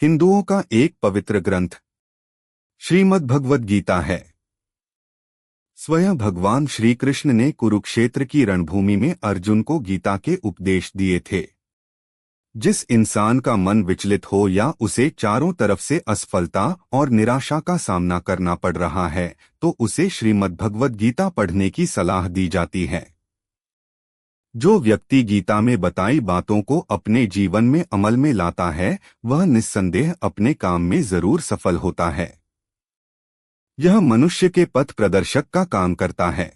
हिंदुओं का एक पवित्र ग्रंथ श्रीमद् भगवद गीता है। स्वयं भगवान श्री कृष्ण ने कुरुक्षेत्र की रणभूमि में अर्जुन को गीता के उपदेश दिए थे। जिस इंसान का मन विचलित हो या उसे चारों तरफ से असफलता और निराशा का सामना करना पड़ रहा है, तो उसे श्रीमद् भगवद गीता पढ़ने की सलाह दी जाती है। जो व्यक्ति गीता में बताई बातों को अपने जीवन में अमल में लाता है, वह निस्संदेह अपने काम में जरूर सफल होता है। यह मनुष्य के पथ प्रदर्शक का काम करता है।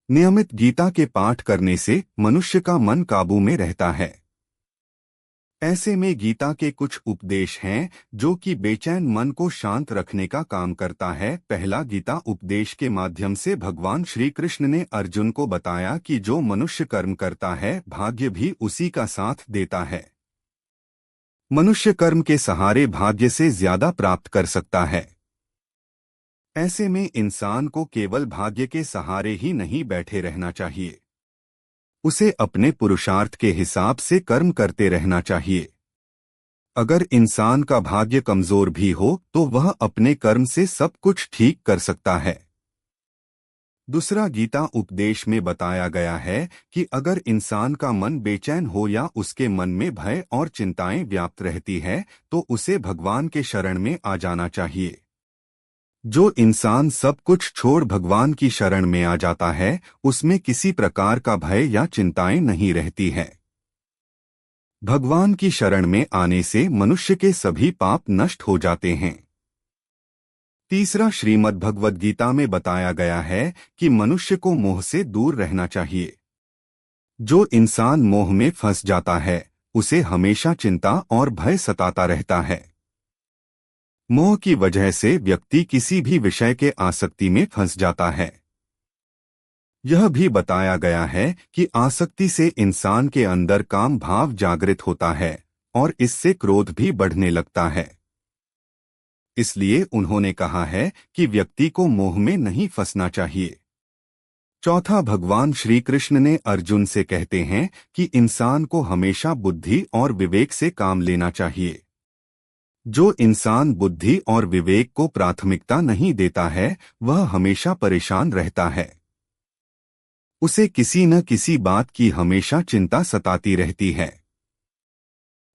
नियमित गीता के पाठ करने से मनुष्य का मन काबू में रहता है। ऐसे में गीता के कुछ उपदेश हैं जो कि बेचैन मन को शांत रखने का काम करता है। पहला, गीता उपदेश के माध्यम से भगवान श्री कृष्ण ने अर्जुन को बताया कि जो मनुष्य कर्म करता है, भाग्य भी उसी का साथ देता है। मनुष्य कर्म के सहारे भाग्य से ज्यादा प्राप्त कर सकता है। ऐसे में इंसान को केवल भाग्य के सहारे ही नहीं बैठे रहना चाहिए, उसे अपने पुरुषार्थ के हिसाब से कर्म करते रहना चाहिए। अगर इंसान का भाग्य कमजोर भी हो तो वह अपने कर्म से सब कुछ ठीक कर सकता है। दूसरा, गीता उपदेश में बताया गया है कि अगर इंसान का मन बेचैन हो या उसके मन में भय और चिंताएं व्याप्त रहती है, तो उसे भगवान के शरण में आ जाना चाहिए। जो इंसान सब कुछ छोड़ भगवान की शरण में आ जाता है, उसमें किसी प्रकार का भय या चिंताएं नहीं रहती है। भगवान की शरण में आने से मनुष्य के सभी पाप नष्ट हो जाते हैं। तीसरा, श्रीमद् भगवद गीता में बताया गया है कि मनुष्य को मोह से दूर रहना चाहिए। जो इंसान मोह में फंस जाता है, उसे हमेशा चिंता और भय सताता रहता है। मोह की वजह से व्यक्ति किसी भी विषय के आसक्ति में फंस जाता है। यह भी बताया गया है कि आसक्ति से इंसान के अंदर काम भाव जागृत होता है और इससे क्रोध भी बढ़ने लगता है। इसलिए उन्होंने कहा है कि व्यक्ति को मोह में नहीं फंसना चाहिए। चौथा, भगवान श्री कृष्ण ने अर्जुन से कहते हैं कि इंसान को हमेशा बुद्धि और विवेक से काम लेना चाहिए। जो इंसान बुद्धि और विवेक को प्राथमिकता नहीं देता है, वह हमेशा परेशान रहता है। उसे किसी न किसी बात की हमेशा चिंता सताती रहती है।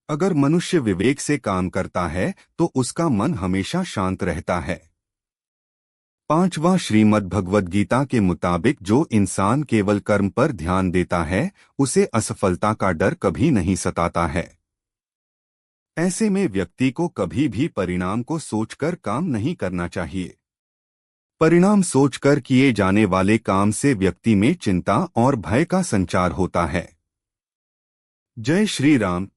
अगर मनुष्य विवेक से काम करता है तो उसका मन हमेशा शांत रहता है। पांचवा, श्रीमद् भगवद गीता के मुताबिक जो इंसान केवल कर्म पर ध्यान देता है, उसे असफलता का डर कभी नहीं सताता है। ऐसे में व्यक्ति को कभी भी परिणाम को सोचकर काम नहीं करना चाहिए। परिणाम सोचकर किए जाने वाले काम से व्यक्ति में चिंता और भय का संचार होता है। जय श्री राम।